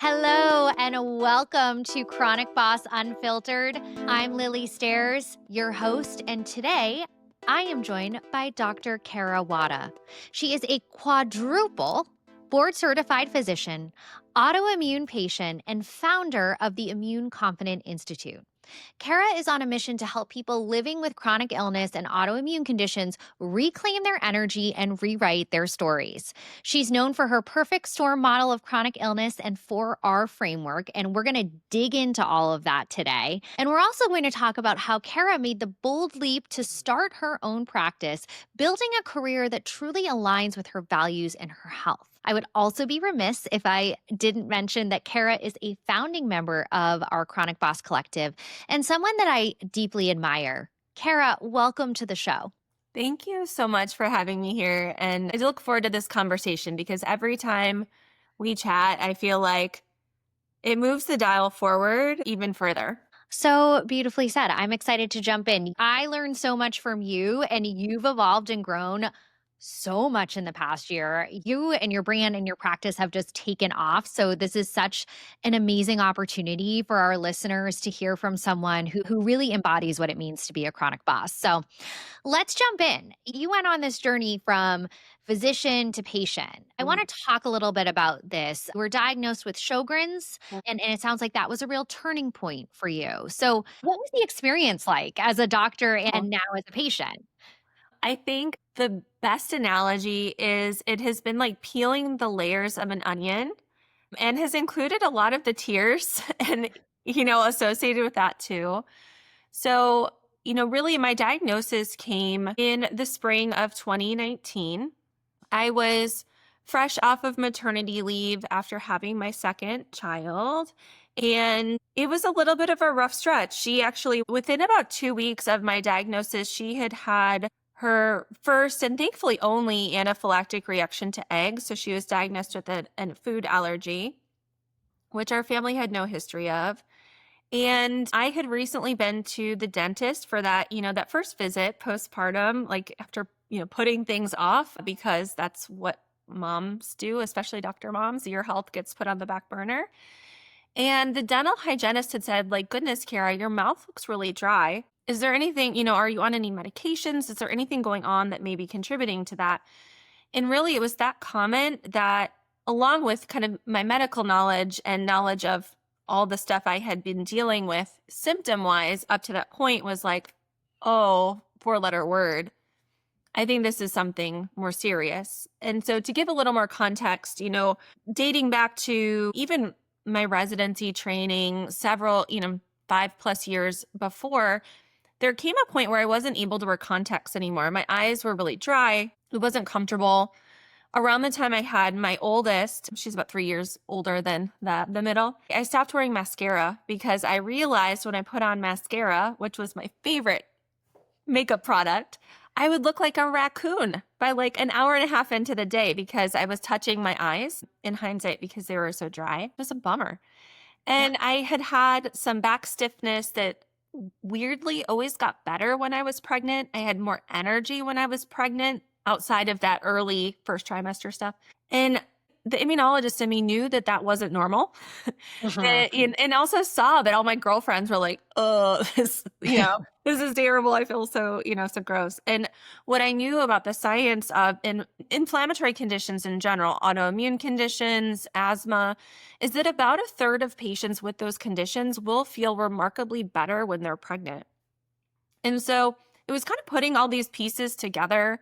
Hello and welcome to Chronic Boss Unfiltered. I'm Lilly Stairs, your host, and today I am joined by Dr. Kara Wada. She is a quadruple board certified physician, autoimmune patient, and founder of the Immune Confident Institute. Kara is on a mission to help people living with chronic illness and autoimmune conditions reclaim their energy and rewrite their stories. She's known for her perfect storm model of chronic illness and 4R framework, and we're going to dig into all of that today. And we're also going to talk about how Kara made the bold leap to start her own practice, building a career that truly aligns with her values and her health. I would also be remiss if I didn't mention that Kara is a founding member of our Chronic Boss Collective and someone that I deeply admire. Kara, welcome to the show. Thank you so much for having me here. And I look forward to this conversation because every time we chat, I feel like it moves the dial forward even further. So beautifully said. I'm excited to jump in. I learned so much from you, and you've evolved and grown so much in the past year. You and your brand and your practice have just taken off. So this is such an amazing opportunity for our listeners to hear from someone who really embodies what it means to be a chronic boss. So let's jump in. You went on this journey from physician to patient. I want to talk a little bit about this. You were diagnosed with Sjogren's, and it sounds like that was a real turning point for you. So, what was the experience like as a doctor and now as a patient? I think the best analogy is it has been like peeling the layers of an onion and has included a lot of the tears and, associated with that too. So, really my diagnosis came in the spring of 2019. I was fresh off of maternity leave after having my second child. And it was a little bit of a rough stretch. She actually, within about 2 weeks of my diagnosis, she had had her first and thankfully only anaphylactic reaction to eggs. So she was diagnosed with a food allergy, which our family had no history of. And I had recently been to the dentist for that, that first visit postpartum, like after, putting things off because that's what moms do, especially doctor moms. Your health gets put on the back burner. And the dental hygienist had said, like, goodness, Kara, your mouth looks really dry. Is there anything, are you on any medications? Is there anything going on that may be contributing to that? And really, it was that comment that, along with kind of my medical knowledge and knowledge of all the stuff I had been dealing with symptom-wise up to that point, was like, oh, four-letter word. I think this is something more serious. And so to give a little more context, dating back to even my residency training, several, 5+ years before, there came a point where I wasn't able to wear contacts anymore. My eyes were really dry. It wasn't comfortable. Around the time I had my oldest, she's about 3 years older than the middle, I stopped wearing mascara because I realized when I put on mascara, which was my favorite makeup product, I would look like a raccoon by like an hour and a half into the day because I was touching my eyes in hindsight because they were so dry. It was a bummer. And I had some back stiffness that weirdly always got better when I was pregnant. I had more energy when I was pregnant outside of that early first trimester stuff. And the immunologist in me knew that that wasn't normal. And also saw that all my girlfriends were like, oh, this is terrible. I feel so, so gross. And what I knew about the science of inflammatory conditions in general, autoimmune conditions, asthma, is that about a third of patients with those conditions will feel remarkably better when they're pregnant. And so it was kind of putting all these pieces together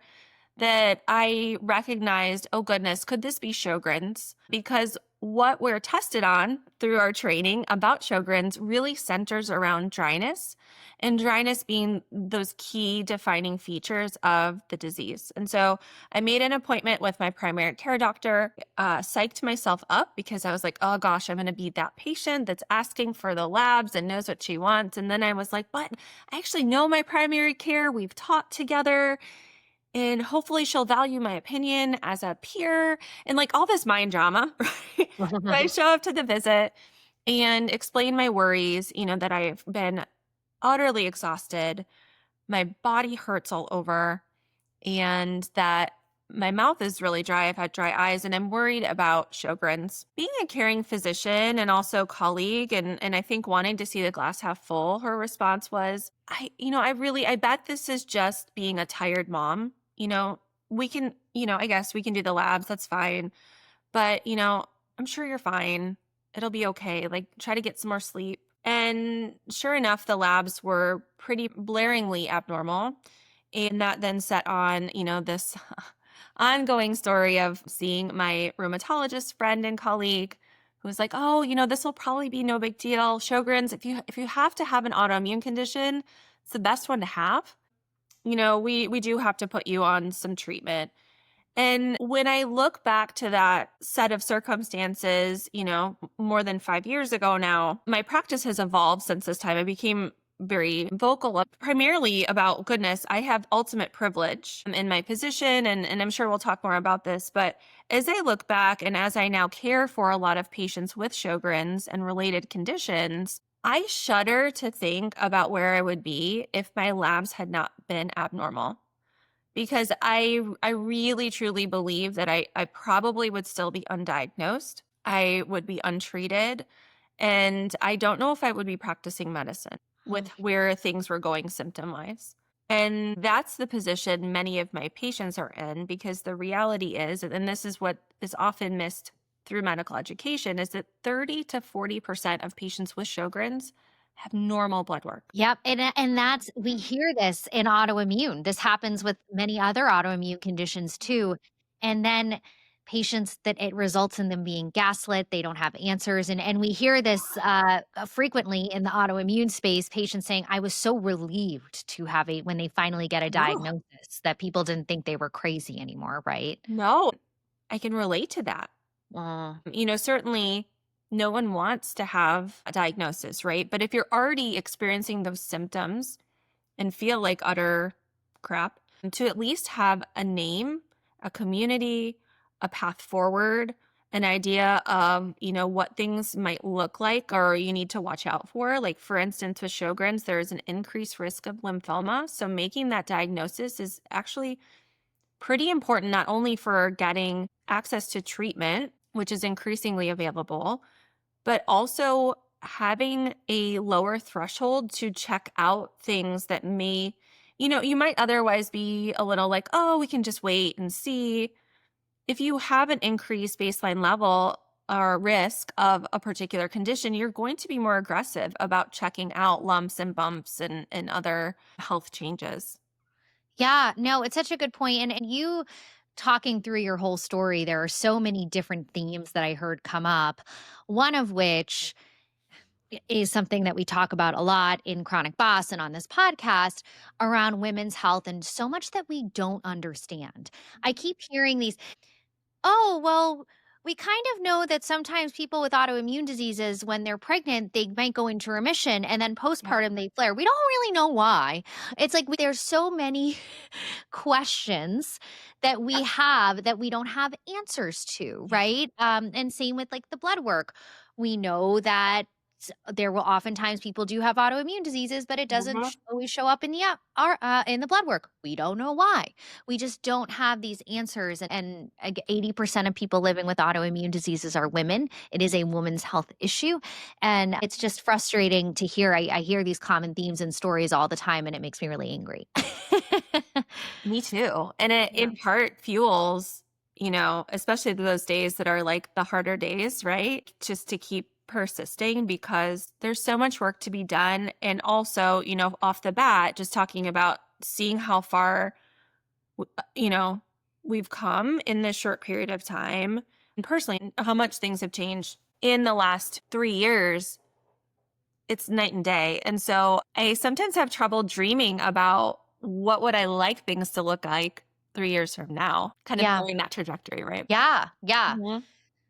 that I recognized, oh goodness, could this be Sjogren's? Because what we're tested on through our training about Sjogren's really centers around dryness, and dryness being those key defining features of the disease. And so I made an appointment with my primary care doctor, psyched myself up because I was like, oh gosh, I'm going to be that patient that's asking for the labs and knows what she wants. And then I was like, but I actually know my primary care. We've taught together. And hopefully she'll value my opinion as a peer and like all this mind drama. Right? So I show up to the visit and explain my worries, that I've been utterly exhausted. My body hurts all over and that my mouth is really dry. I've had dry eyes and I'm worried about Sjogren's. Being a caring physician and also colleague and I think wanting to see the glass half full, her response was, I bet this is just being a tired mom. We can, I guess we can do the labs. That's fine. But, I'm sure you're fine. It'll be okay. Like, try to get some more sleep. And sure enough, the labs were pretty blaringly abnormal. And that then set on, this ongoing story of seeing my rheumatologist friend and colleague who was like, oh, this will probably be no big deal. Sjogren's, if you have to have an autoimmune condition, it's the best one to have. We do have to put you on some treatment. And when I look back to that set of circumstances, more than 5 years ago now, my practice has evolved since this time. I became very vocal, primarily about, goodness, I have ultimate privilege in my position. And I'm sure we'll talk more about this. But as I look back and as I now care for a lot of patients with Sjogren's and related conditions, I shudder to think about where I would be if my labs had not been abnormal. Because I really truly believe that I probably would still be undiagnosed. I would be untreated. And I don't know if I would be practicing medicine with where things were going symptom-wise. And that's the position many of my patients are in, because the reality is, and this is what is often missed through medical education, is that 30 to 40% of patients with Sjogren's have normal blood work. Yep, and that's we hear this in autoimmune. This happens with many other autoimmune conditions too. And then patients that it results in them being gaslit, they don't have answers. And we hear this frequently in the autoimmune space, patients saying, I was so relieved to have when they finally get a No, diagnosis, that people didn't think they were crazy anymore, right? no, I can relate to that. Mm. Certainly no one wants to have a diagnosis, right? But if you're already experiencing those symptoms and feel like utter crap, to at least have a name, a community, a path forward, an idea of, what things might look like or you need to watch out for. Like, for instance, with Sjogren's, there's an increased risk of lymphoma. So making that diagnosis is actually pretty important, not only for getting access to treatment, which is increasingly available, but also having a lower threshold to check out things that may, you might otherwise be a little like, oh, we can just wait and see. If you have an increased baseline level or risk of a particular condition, you're going to be more aggressive about checking out lumps and bumps and other health changes. Yeah, no, it's such a good point. And you talking through your whole story, there are so many different themes that I heard come up. One of which is something that we talk about a lot in Chronic Boss and on this podcast around women's health and so much that we don't understand. I keep hearing these, oh, well, we kind of know that sometimes people with autoimmune diseases, when they're pregnant, they might go into remission and then Yeah. postpartum they flare. We don't really know why. It's like there's so many questions that we have that we don't have answers to, Yeah. right? And same with like the blood work. We know that there will oftentimes people do have autoimmune diseases, but it doesn't Mhm. always show up in the in the blood work. We don't know why. We just don't have these answers. And 80% of people living with autoimmune diseases are women. It is a woman's health issue, and it's just frustrating to hear. I hear these common themes and stories all the time, and it makes me really angry. Me too. And it in part fuels, especially those days that are like the harder days, right? Just to keep persisting because there's so much work to be done. And also, off the bat, just talking about seeing how far, you know, we've come in this short period of time. And personally, how much things have changed in the last 3 years, it's night and day. And so I sometimes have trouble dreaming about what would I like things to look like 3 years from now, kind of Yeah. going that trajectory, right? Yeah. Yeah. Mhm.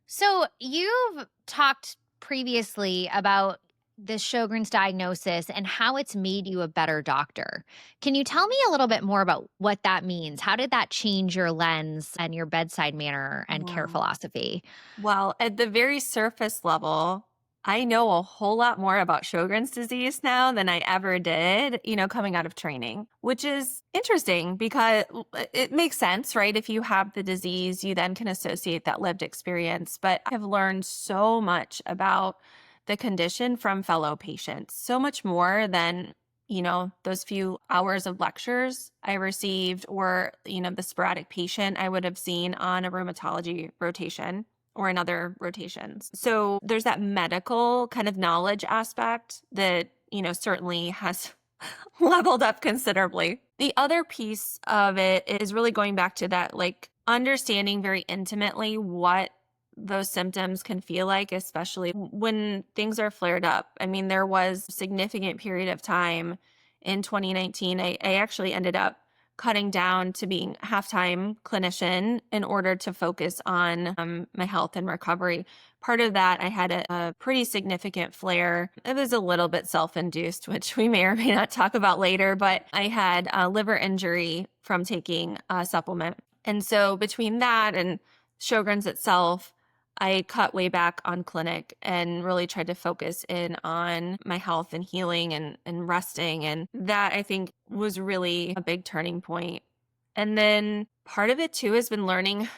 So you've talked previously about the Sjogren's diagnosis and how it's made you a better doctor. Can you tell me a little bit more about what that means? How did that change your lens and your bedside manner and care Mhm. philosophy? Well, at the very surface level, I know a whole lot more about Sjogren's disease now than I ever did, coming out of training, which is interesting because it makes sense, right? If you have the disease, you then can associate that lived experience. But I have learned so much about the condition from fellow patients, so much more than, those few hours of lectures I received or, the sporadic patient I would have seen on a rheumatology rotation or in other rotations. So there's that medical kind of knowledge aspect that, certainly has leveled up considerably. The other piece of it is really going back to that, like understanding very intimately what those symptoms can feel like, especially when things are flared up. I mean, there was a significant period of time in 2019. I actually ended up cutting down to being half-time clinician in order to focus on my health and recovery. Part of that, I had a pretty significant flare. It was a little bit self-induced, which we may or may not talk about later, but I had a liver injury from taking a supplement. And so between that and Sjogren's itself, I cut way back on clinic and really tried to focus in on my health and healing and resting. And that I think was really a big turning point. And then part of it too has been learning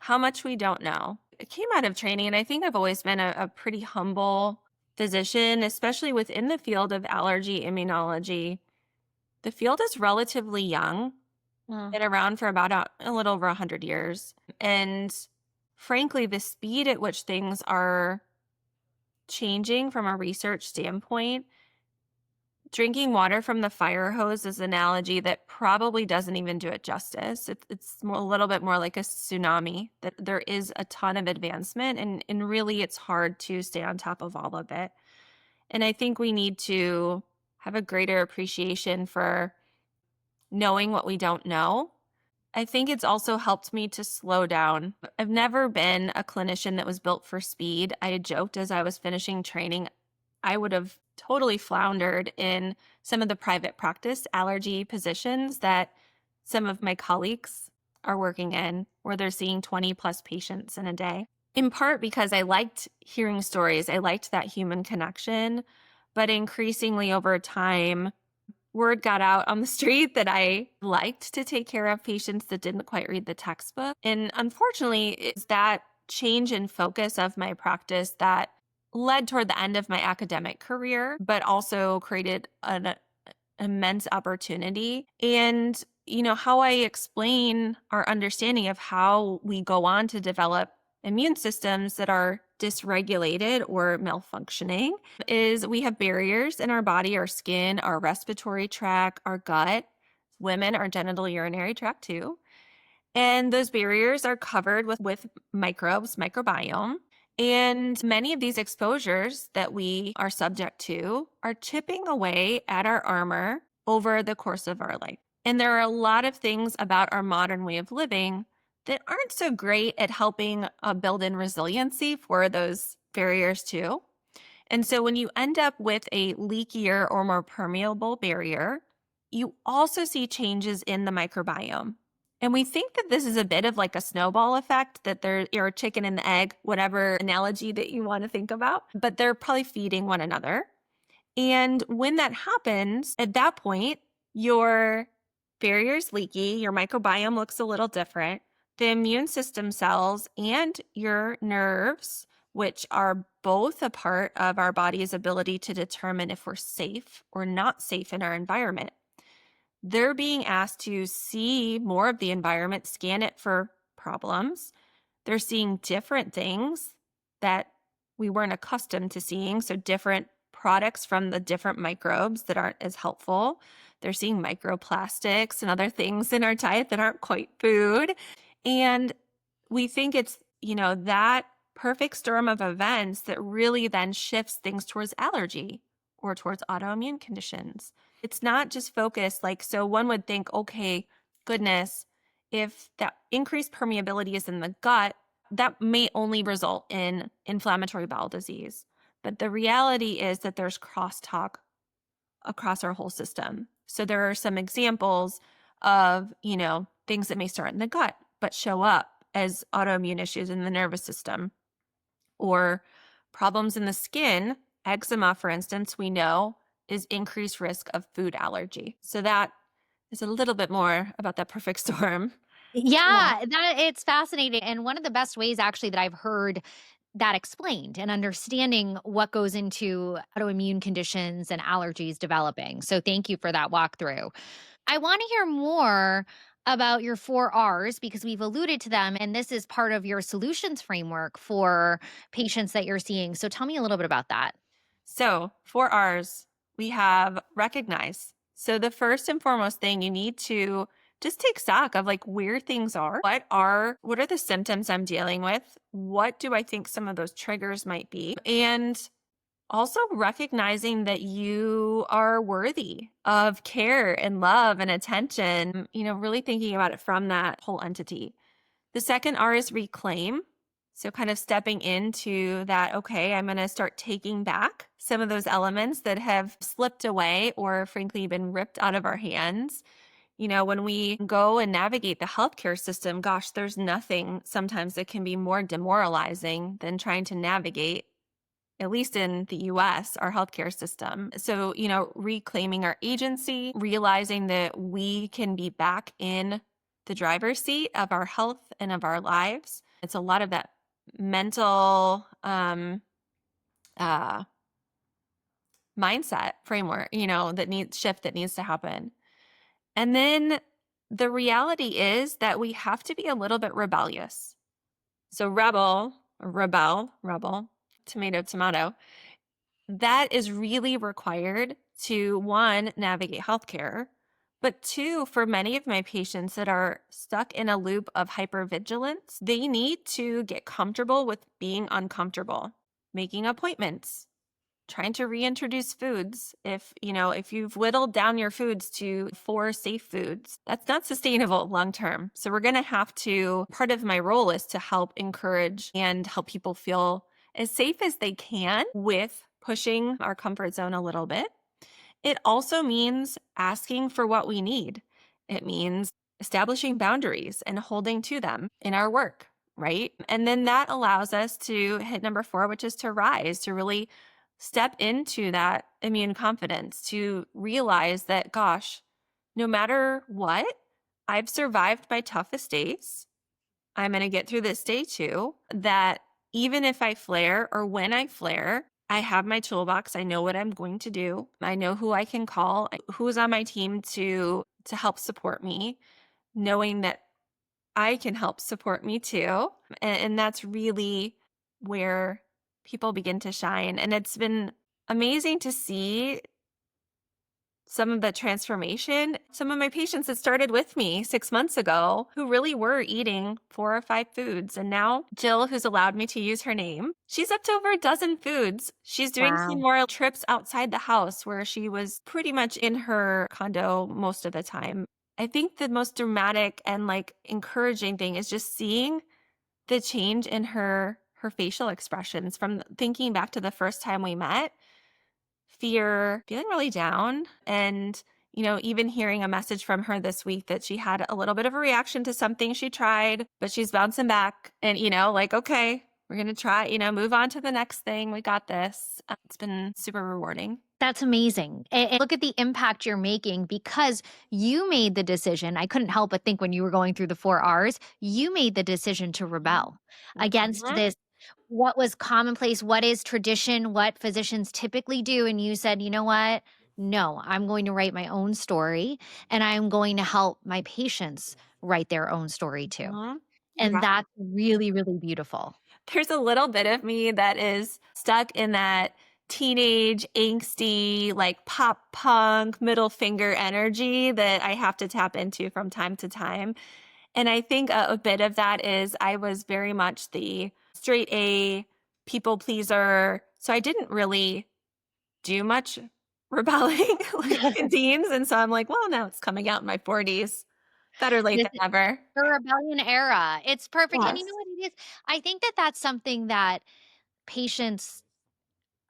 how much we don't know. It came out of training, and I think I've always been a pretty humble physician, especially within the field of allergy immunology. The field is relatively young, been around for about a little over 100 years. And frankly, the speed at which things are changing from a research standpoint, drinking water from the fire hose is an analogy that probably doesn't even do it justice. It's a little bit more like a tsunami, that there is a ton of advancement, and really it's hard to stay on top of all of it. And I think we need to have a greater appreciation for knowing what we don't know. I think it's also helped me to slow down. I've never been a clinician that was built for speed. I had joked as I was finishing training, I would have totally floundered in some of the private practice allergy positions that some of my colleagues are working in, where they're seeing 20 plus patients in a day. In part because I liked hearing stories, I liked that human connection, but increasingly over time, word got out on the street that I liked to take care of patients that didn't quite read the textbook. And unfortunately, it's that change in focus of my practice that led toward the end of my academic career, but also created an immense opportunity. And, how I explain our understanding of how we go on to develop immune systems that are dysregulated or malfunctioning is we have barriers in our body, our skin, our respiratory tract, our gut, women, our genital urinary tract too. And those barriers are covered with microbes, microbiome. And many of these exposures that we are subject to are chipping away at our armor over the course of our life. And there are a lot of things about our modern way of living that aren't so great at helping build in resiliency for those barriers too. And so when you end up with a leakier or more permeable barrier, you also see changes in the microbiome. And we think that this is a bit of like a snowball effect, that you're a chicken and the egg, whatever analogy that you want to think about, but they're probably feeding one another. And when that happens, at that point, your barrier's leaky, your microbiome looks a little different. The immune system cells and your nerves, which are both a part of our body's ability to determine if we're safe or not safe in our environment, they're being asked to see more of the environment, scan it for problems. They're seeing different things that we weren't accustomed to seeing. So different products from the different microbes that aren't as helpful. They're seeing microplastics and other things in our diet that aren't quite food. And we think it's, that perfect storm of events that really then shifts things towards allergy or towards autoimmune conditions. It's not just focused so one would think, okay, goodness, if that increased permeability is in the gut, that may only result in inflammatory bowel disease. But the reality is that there's crosstalk across our whole system. So there are some examples of, things that may start in the gut, but show up as autoimmune issues in the nervous system, or Problems in the skin, eczema, for instance, we know is increased risk of food allergy. So that is a little bit more about that perfect storm. Yeah. Yeah, that it's fascinating, and one of the best ways actually that I've heard that explained and understanding what goes into autoimmune conditions and allergies developing. So thank you for that walkthrough. I want to hear more about your 4 R's because we've alluded to them, and this is part of your solutions framework for patients that you're seeing. So tell me a little bit about that. So for ours, we have recognize. So the first and foremost thing you need to just take stock of like where things are. What are the symptoms I'm dealing with? What do I think some of those triggers might be? And also recognizing that you are worthy of care and love and attention, really thinking about it from that whole entity. The second R is reclaim. So, kind of stepping into that, okay, I'm going to start taking back some of those elements that have slipped away or, frankly, been ripped out of our hands. When we go and navigate the healthcare system, gosh, there's nothing sometimes that can be more demoralizing than trying to navigate, at least in the US, our healthcare system. So, reclaiming our agency, realizing that we can be back in the driver's seat of our health and of our lives. It's a lot of that mental uh, mindset framework, that needs to happen. And then the reality is that we have to be a little bit rebellious. So rebel, tomato, tomato. That is really required to one, navigate healthcare, but two, for many of my patients that are stuck in a loop of hypervigilance, they need to get comfortable with being uncomfortable, making appointments, trying to reintroduce foods. If you've whittled down your foods to 4 safe foods, that's not sustainable long term. So we're going to have to, part of my role is to help encourage and help people feel as safe as they can with pushing our comfort zone a little bit. It also means asking for what we need. It means establishing boundaries and holding to them in our work, right? And then that allows us to hit number 4, which is to rise, to really step into that immune confidence, to realize that, gosh, no matter what, I've survived my toughest days. I'm going to get through this day too. That even if I flare or when I flare, I have my toolbox. I know what I'm going to do. I know who I can call, who's on my team to help support me, knowing that I can help support me too. And that's really where people begin to shine. And it's been amazing to see some of the transformation. Some of my patients that started with me 6 months ago who really were eating 4 or 5 foods. And now Jill, who's allowed me to use her name, she's up to over a dozen foods. She's doing some Wow. more trips outside the house where she was pretty much in her condo most of the time. I think the most dramatic and like encouraging thing is just seeing the change in her facial expressions from thinking back to the first time we met, fear, feeling really down. And, even hearing a message from her this week that she had a little bit of a reaction to something she tried, but she's bouncing back and, like, okay, we're going to try, move on to the next thing. We got this. It's been super rewarding. That's amazing. And look at the impact you're making because you made the decision. I couldn't help but think when you were going through the 4 R's, you made the decision to rebel against Mhm. this, what was commonplace, what is tradition, what physicians typically do. And you said, you know what? No, I'm going to write my own story and I'm going to help my patients write their own story too. Mhm. And Yeah. that's really, really beautiful. There's a little bit of me that is stuck in that teenage angsty, like pop punk, middle finger energy that I have to tap into from time to time. And I think a bit of that is I was very much the straight A people pleaser. So I didn't really do much rebelling like in teens. And so I'm like, well, now it's coming out in my 40s. Better late This than never. The rebellion era. It's perfect, and you know Yes. what it is? I think that that's something that patients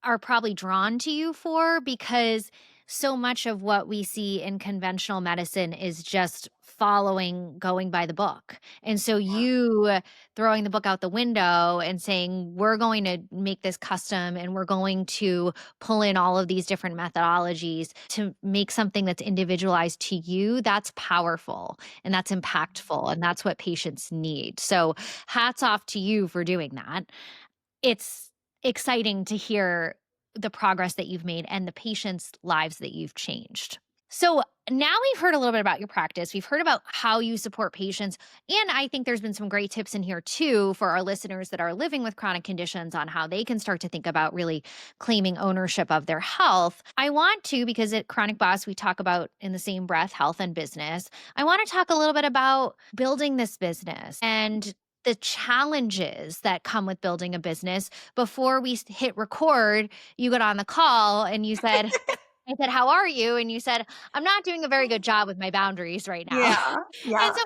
are probably drawn to you for because so much of what we see in conventional medicine is just going by the book. And so Yeah. you throwing the book out the window and saying, we're going to make this custom and we're going to pull in all of these different methodologies to make something that's individualized to you, that's powerful and that's impactful. And that's what patients need. So hats off to you for doing that. It's exciting to hear the progress that you've made and the patients' lives that you've changed. So now we've heard a little bit about your practice. We've heard about how you support patients. And I think there's been some great tips in here too for our listeners that are living with chronic conditions on how they can start to think about really claiming ownership of their health. I want to, because at Chronic Boss, we talk about in the same breath health and business. I want to talk a little bit about building this business and the challenges that come with building a business. Before we hit record, you got on the call and you said, I said, "How are you?" And you said, "I'm not doing a very good job with my boundaries right now." Yeah. And Yeah. so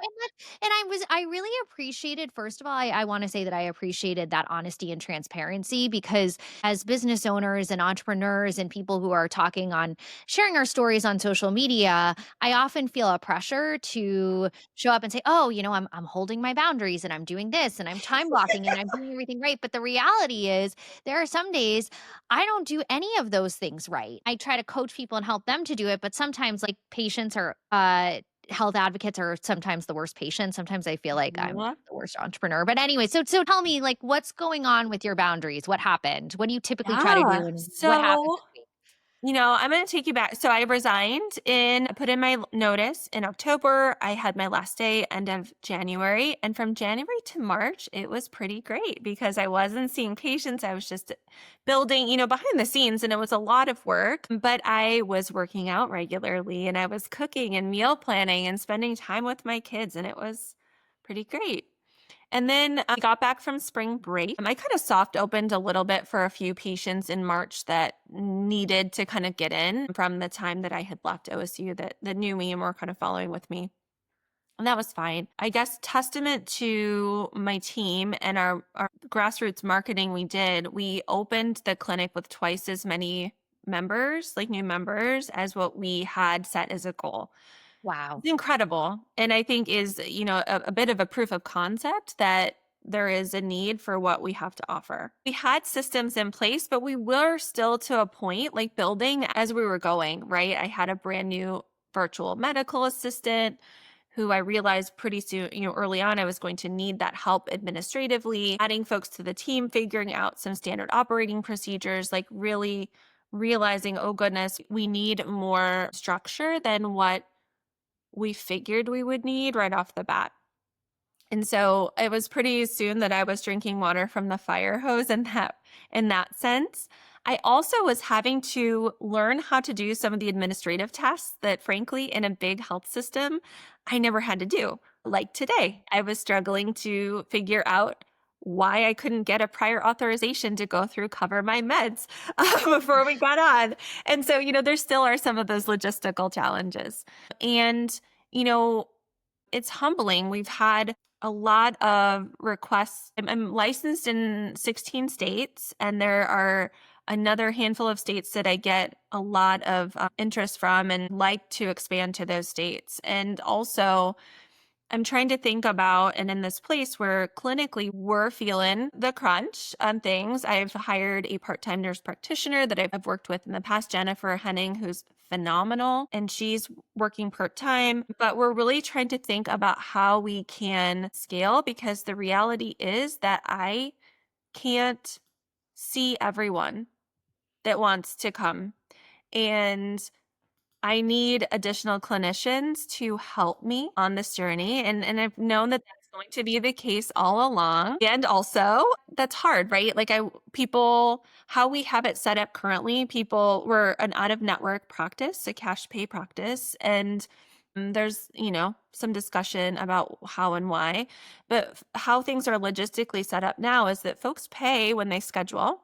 I really appreciated, first of all, I wanna say that I appreciated that honesty and transparency because as business owners and entrepreneurs and people who are talking on sharing our stories on social media, I often feel a pressure to show up and say, "Oh, I'm holding my boundaries and I'm doing this and I'm time blocking and I'm doing everything right." But the reality is there are some days I don't do any of those things right. I try to coach people and help them to do it, but sometimes like patients or health advocates are sometimes the worst patients. Sometimes I feel like I'm Mhm. the worst entrepreneur. But anyway, so tell me like what's going on with your boundaries? What happened? What do you typically try to do Yeah. and what happened So, this week? I'm going to take you back. So I resigned I put in my notice in October. I had my last day end of January. And from January to March, it was pretty great because I wasn't seeing patients. I was just building, behind the scenes, and it was a lot of work, but I was working out regularly and I was cooking and meal planning and spending time with my kids. And it was pretty great. And then I got back from spring break. I kind of soft opened a little bit for a few patients in March that needed to kind of get in from the time that I had left OSU that knew me and were kind of following with me. And that was fine. I guess testament to my team and our grassroots marketing we did, we opened the clinic with twice as many members, like new members, as what we had set as a goal. Wow. It's incredible, and I think is, a bit of a proof of concept that there is a need for what we have to offer. We had systems in place, but we were still to a point, like, building as we were going, right? I had a brand new virtual medical assistant who I realized pretty soon, early on, I was going to need that help administratively, adding folks to the team, figuring out some standard operating procedures, like, really realizing, "Oh, goodness, we need more structure than what we figured we would need right off the bat." And so it was pretty soon that I was drinking water from the fire hose in that sense. I also was having to learn how to do some of the administrative tasks that frankly in a big health system I never had to do. Like today, I was struggling to figure out why I couldn't get a prior authorization to go through cover my meds before we got on. And so, there still are some of those logistical challenges. And, you know, it's humbling. We've had a lot of requests. I'm licensed in 16 states, and there are another handful of states that I get a lot of interest from and like to expand to those states. And also, I'm trying to think about, and in this place where clinically we're feeling the crunch on things, I've hired a part time nurse practitioner that I've worked with in the past, Jennifer Henning, who's phenomenal, and she's working part time. But we're really trying to think about how we can scale because the reality is that I can't see everyone that wants to come. And I need additional clinicians to help me on this journey. And I've known that that's going to be the case all along. And also, that's hard, right? Like how we have it set up currently, we're an out of network practice, a cash pay practice. And there's, some discussion about how and why. But how things are logistically set up now is that folks pay when they schedule.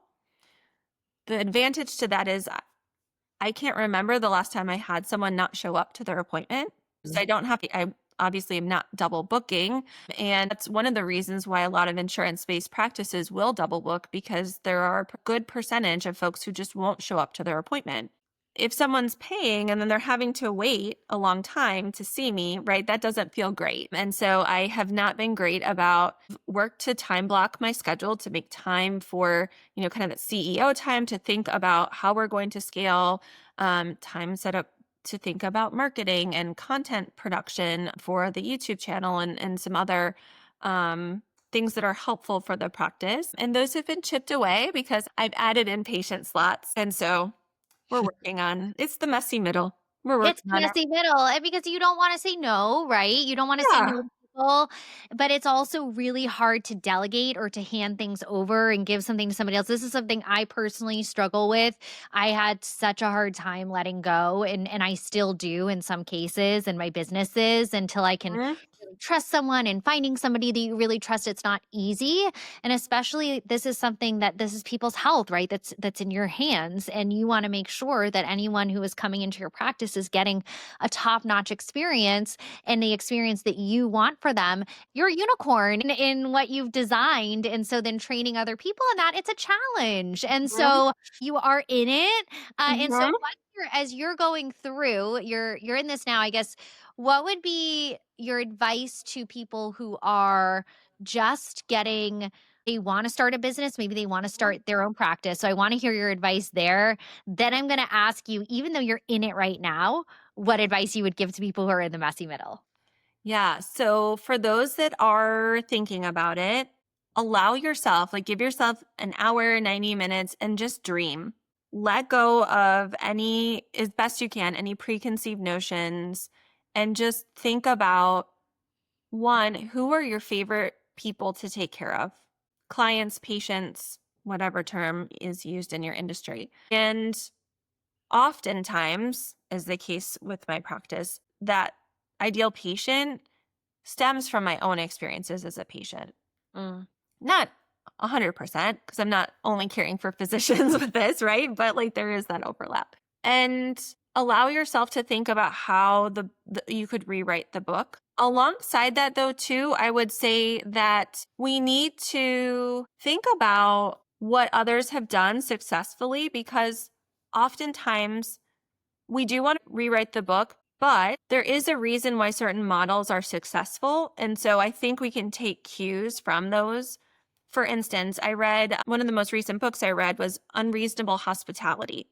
The advantage to that is I can't remember the last time I had someone not show up to their appointment. So I don't have to, I obviously am not double booking. And that's one of the reasons why a lot of insurance-based practices will double book because there are a good percentage of folks who just won't show up to their appointment. if someone's paying and then they're having to wait a long time to see me, right, that doesn't feel great. And so I have not been great about work to time block my schedule to make time for, kind of that CEO time to think about how we're going to scale, time set up to think about marketing and content production for the YouTube channel and some other things that are helpful for the practice. And those have been chipped away because I've added in patient slots. And so we're working on it's the messy middle. We're It's working on it. messy middle, and because you don't wanna say no, right? You don't wanna say Yeah. no to people, but it's also really hard to delegate or to hand things over and give something to somebody else. This is something I personally struggle with. I had such a hard time letting go, and I still do in some cases in my businesses until I can Mhm. really trust someone, and finding somebody that you really trust, it's not easy, and especially this is something that this is people's health, right? That's in your hands, and you wanna make sure that anyone who is coming into your practice is getting a top-notch experience and the experience that you want for them. You're a unicorn in what you've designed, and so then training other people in that, it's a challenge, and Mhm. so you are in it, and so Mhm. as you're going through, you're in this now, I guess, what would be your advice to people who are just getting they wanna start a business, maybe they wanna Mhm. start their own practice, so I wanna hear your advice there. Then I'm gonna ask you, even though you're in it right now, what advice you would give to people who are in the messy middle? Yeah. So for those that are thinking about it, allow yourself, like give yourself an hour, 90 minutes and just dream. Let go of any, as best you can, any preconceived notions and just think about one, who are your favorite people to take care of? Clients, patients, whatever term is used in your industry. And oftentimes, as the case with my practice, that ideal patient stems from my own experiences as a patient. Not 100%, because I'm not only caring for physicians with this, right? But like there is that overlap. And allow yourself to think about how you could rewrite the book. Alongside that, though, too, I would say that we need to think about what others have done successfully because oftentimes we do want to rewrite the book, but there is a reason why certain models are successful. And so I think we can take cues from those. For instance, I read one of the most recent books I read was Unreasonable Hospitality.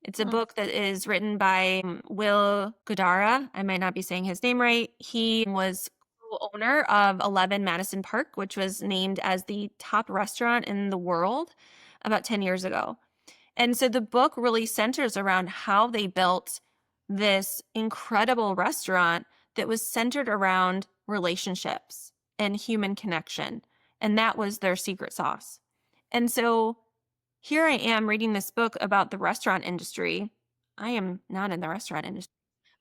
It's a Mm, book that is written by Will Godara. I might not be saying his name right. He was co-owner of 11 Madison Park, which was named as the top restaurant in the world about 10 years ago. And so the book really centers around how they built this incredible restaurant that was centered around relationships and human connection. And that was their secret sauce. And so here I am reading this book about the restaurant industry. I am not in the restaurant industry.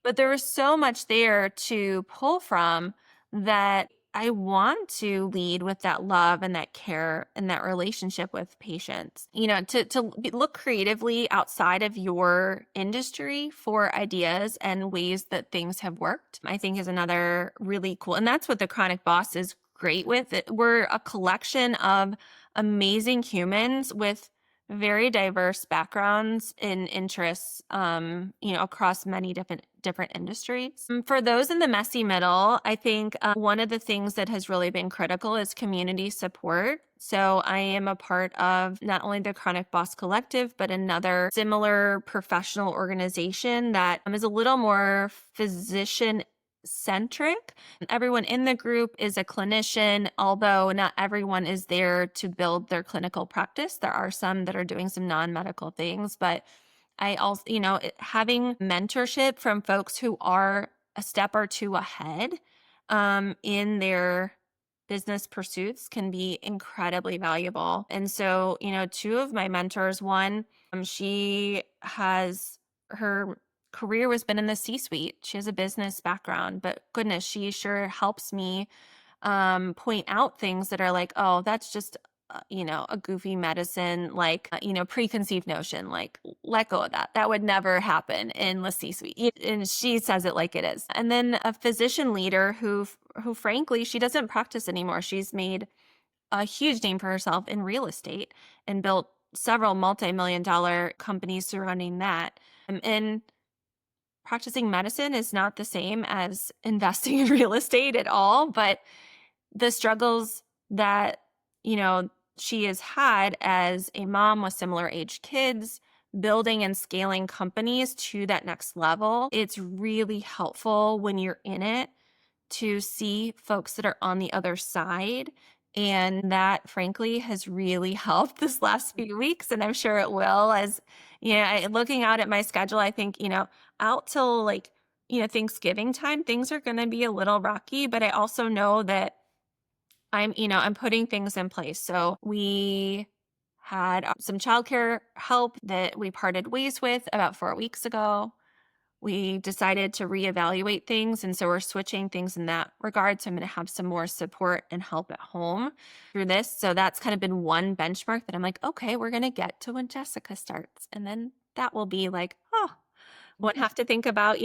But there was so much there to pull from that I want to lead with that love and that care and that relationship with patients. Look creatively outside of your industry for ideas and ways that things have worked, I think is another really cool. And that's what the Chronic Boss is great with. We're a collection of amazing humans with very diverse backgrounds and interests, across many different industries. For those in the messy middle, I think one of the things that has really been critical is community support. So I am a part of not only the Chronic Boss Collective, but another similar professional organization that is a little more physician centric. Everyone in the group is a clinician, although not everyone is there to build their clinical practice. There are some that are doing some non medical things, but I also, having mentorship from folks who are a step or two ahead in their business pursuits can be incredibly valuable. And so, two of my mentors, one, she has her career was been in the C-suite. She has a business background, but goodness, she sure helps me point out things that are like, oh, that's just a goofy medicine, like, preconceived notion, like let go of that. That would never happen in the C-suite. And she says it like it is. And then a physician leader who frankly, she doesn't practice anymore. She's made a huge name for herself in real estate and built several multi-million dollar companies surrounding that. And practicing medicine is not the same as investing in real estate at all, but the struggles that, you know, she has had as a mom with similar age kids, building and scaling companies to that next level, it's really helpful when you're in it to see folks that are on the other side. And that, frankly, has really helped this last few weeks. And I'm sure it will. As, looking out at my schedule, I think, out till like, Thanksgiving time, things are going to be a little rocky. But I also know that I'm putting things in place. So we had some childcare help that we parted ways with about 4 weeks ago. We decided to reevaluate things. And so we're switching things in that regard. So I'm going to have some more support and help at home through this. So that's kind of been one benchmark that I'm like, okay, we're going to get to when Jessica starts. And then that will be like, oh, won't have to think about,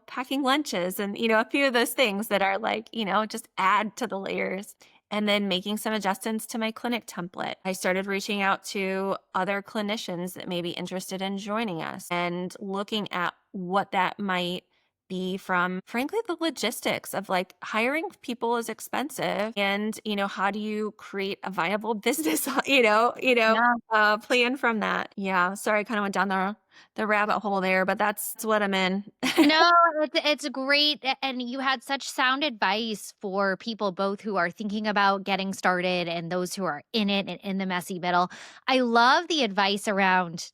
packing lunches and, a few of those things that are like, just add to the layers. And then making some adjustments to my clinic template. I started reaching out to other clinicians that may be interested in joining us and looking at what that might be from, frankly, the logistics of like hiring people is expensive. And, how do you create a viable business, Yeah. plan from that? Yeah. Sorry, I kind of went down the rabbit hole there, but that's what I'm in. No, it's great, and you had such sound advice for people both who are thinking about getting started and those who are in it and in the messy middle. I love the advice around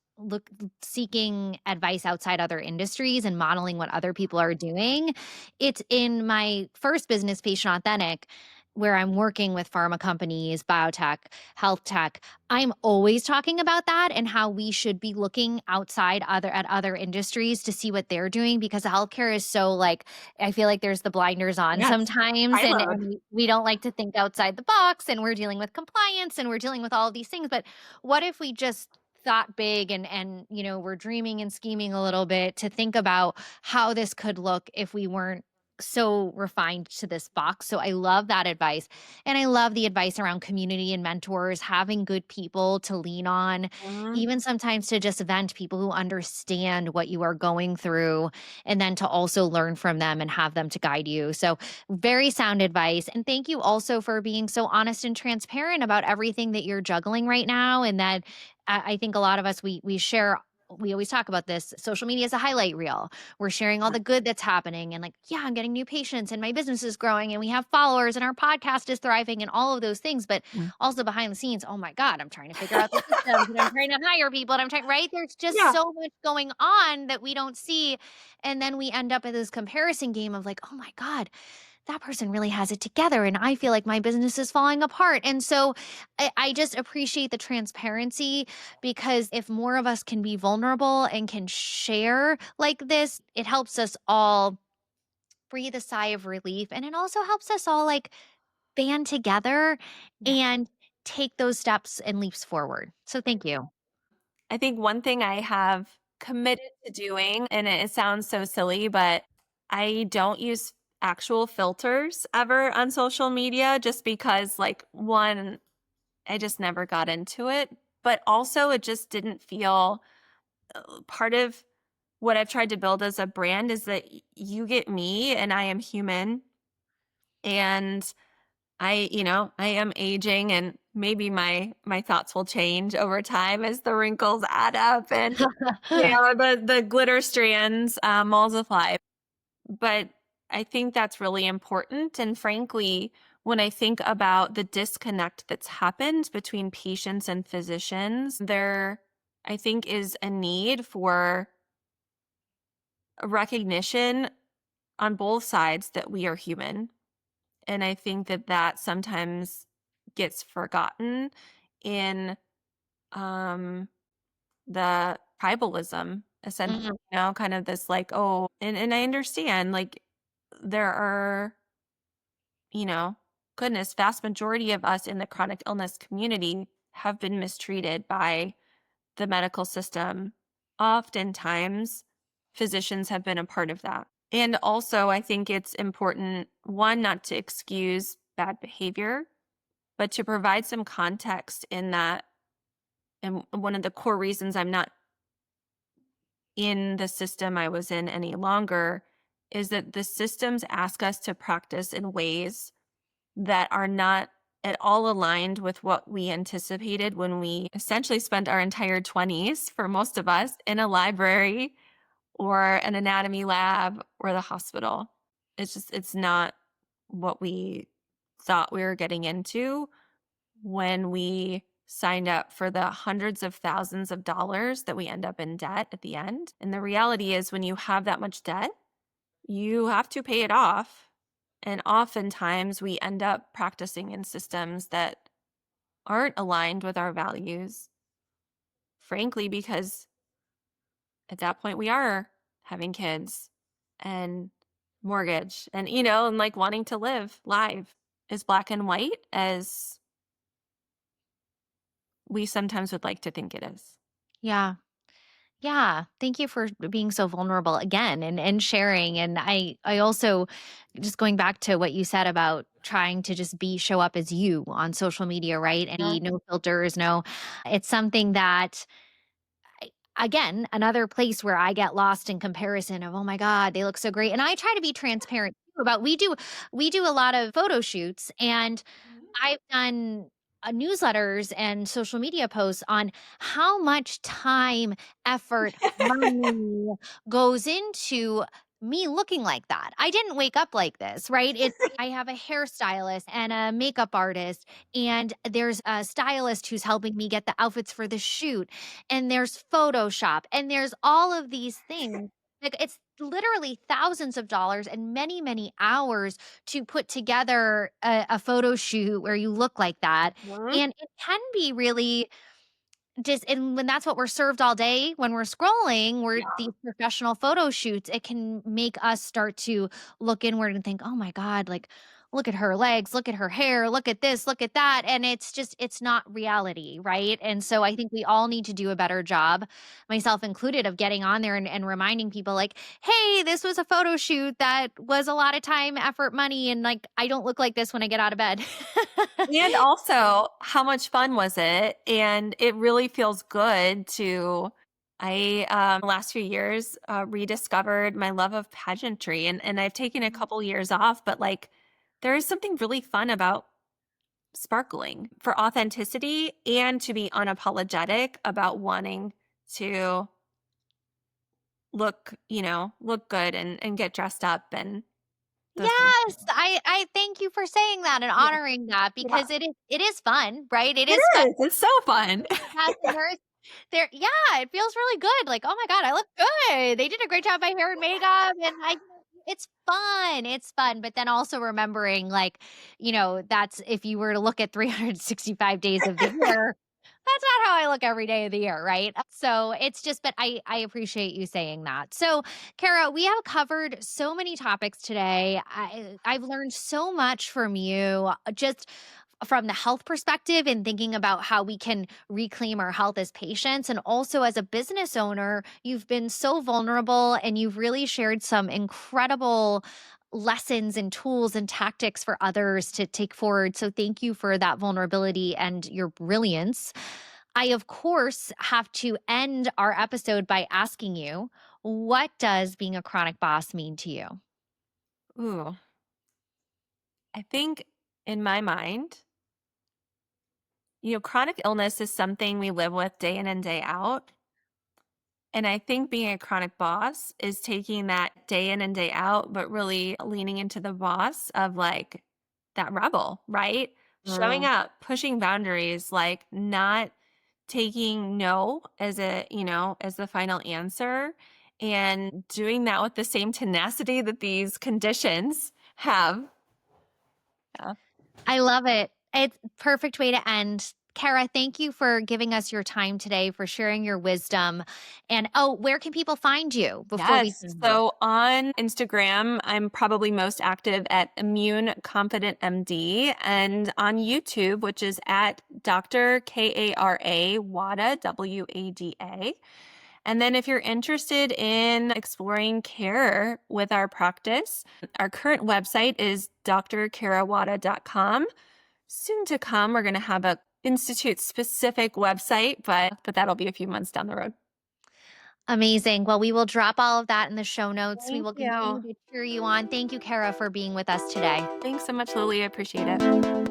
seeking advice outside other industries and modeling what other people are doing. It's in my first business, Patient Authentic, where I'm working with pharma companies, biotech, health tech. I'm always talking about that and how we should be looking outside at other industries to see what they're doing, because healthcare is so like, I feel like there's the blinders on Yes. sometimes, and, Siloed. we don't like to think outside the box, and we're dealing with compliance and we're dealing with all of these things. But what if we just thought big and we're dreaming and scheming a little bit to think about how this could look if we weren't so refined to this box. So I love that advice. And I love the advice around community and mentors, having good people to lean on, Mhm. even sometimes to just vent, people who understand what you are going through, and then to also learn from them and have them to guide you. So very sound advice. And thank you also for being so honest and transparent about everything that you're juggling right now. And that I think a lot of us, we share, we always talk about this. Social media is a highlight reel. We're sharing all the good that's happening and like, yeah, I'm getting new patients and my business is growing and we have followers and our podcast is thriving and all of those things. But Mm. also behind the scenes, oh my God, I'm trying to figure out the systems and I'm trying to hire people and I'm trying, right? There's just Yeah. so much going on that we don't see. And then we end up in this comparison game of like, oh my God, that person really has it together. And I feel like my business is falling apart. And so I just appreciate the transparency, because if more of us can be vulnerable and can share like this, it helps us all breathe a sigh of relief. And it also helps us all like band together Yeah. and take those steps and leaps forward. So thank you. I think one thing I have committed to doing, and it sounds so silly, but I don't use actual filters ever on social media just because, like, one, I just never got into it, but also it just didn't feel part of what I've tried to build as a brand is that you get me and I am human. And I am aging and maybe my thoughts will change over time as the wrinkles add up and the glitter strands multiply. But I think that's really important. And frankly, when I think about the disconnect that's happened between patients and physicians, there I think is a need for a recognition on both sides that we are human. And I think that that sometimes gets forgotten in um, the tribalism, essentially, Mhm. kind of this like, oh, and I understand like there are, you know, goodness, vast majority of us in the chronic illness community have been mistreated by the medical system. Oftentimes, physicians have been a part of that. And also, I think it's important, one, not to excuse bad behavior, but to provide some context in that. And one of the core reasons I'm not in the system I was in any longer is that the systems ask us to practice in ways that are not at all aligned with what we anticipated when we essentially spent our entire 20s, for most of us, in a library or an anatomy lab or the hospital. It's not what we thought we were getting into when we signed up for the hundreds of thousands of dollars that we end up in debt at the end. And the reality is, when you have that much debt, you have to pay it off. And oftentimes we end up practicing in systems that aren't aligned with our values, frankly, because at that point we are having kids and mortgage and, and like wanting to live live as black and white as we sometimes would like to think it is. Yeah. Yeah. Thank you for being so vulnerable again and sharing. And I also, just going back to what you said about trying to just show up as you on social media, right? And Yeah. no filters, it's something that, again, another place where I get lost in comparison of, oh my God, they look so great. And I try to be transparent too about, we do a lot of photo shoots, and I've done newsletters and social media posts on how much time, effort, money goes into me looking like that. I didn't wake up like this, right? I have a hairstylist and a makeup artist, and there's a stylist who's helping me get the outfits for the shoot, and there's Photoshop, and there's all of these things. Like, it's literally thousands of dollars and many, many hours to put together a photo shoot where you look like that. Mhm. And it can be really and when that's what we're served all day, when we're scrolling, we're these professional photo shoots, it can make us start to look inward and think, oh my God, like, look at her legs, look at her hair, look at this, look at that. And it's not reality, right? And so I think we all need to do a better job, myself included, of getting on there and reminding people, like, hey, this was a photo shoot that was a lot of time, effort, money, and like, I don't look like this when I get out of bed. And also, how much fun was it? And it really feels good last few years, rediscovered my love of pageantry, and I've taken a couple years off, but like, there is something really fun about sparkling, for authenticity and to be unapologetic about wanting to look good and get dressed up and those things. Yes, I thank you for saying that and Yeah. honoring that, Yeah. because it is fun, right? It It is fun. is. It's so fun. Yes, and yeah, it feels really good. Like, oh my God, I look good. They did a great job by hair and makeup, and it's fun. It's fun. But then also remembering, like, that's if you were to look at 365 days of the year, that's not how I look every day of the year, right? So it's just, but I appreciate you saying that. So, Kara, we have covered so many topics today. I've learned so much from you, just from the health perspective and thinking about how we can reclaim our health as patients. And also, as a business owner, you've been so vulnerable and you've really shared some incredible lessons and tools and tactics for others to take forward. So, thank you for that vulnerability and your brilliance. I, of course, have to end our episode by asking you, what does being a chronic boss mean to you? Ooh, I think in my mind, chronic illness is something we live with day in and day out. And I think being a chronic boss is taking that day in and day out, but really leaning into the boss of like that rebel, right? Showing Mm. up, pushing boundaries, like not taking no as the final answer, and doing that with the same tenacity that these conditions have. Yeah. I love it. It's perfect way to end. Kara, thank you for giving us your time today, for sharing your wisdom. And where can people find you before we Yes. end? So on Instagram, I'm probably most active at Immune Confident MD, and on YouTube, which is at Dr. Kara Wada, Wada. And then if you're interested in exploring care with our practice, our current website is drkarawada.com. Soon to come, we're going to have a institute specific website, but that'll be a few months down the road. Amazing. Well, we will drop all of that in the show notes. We Thank will continue you. to cheer you on. Thank you, Kara, for being with us today. Thanks so much, Lily. I appreciate it.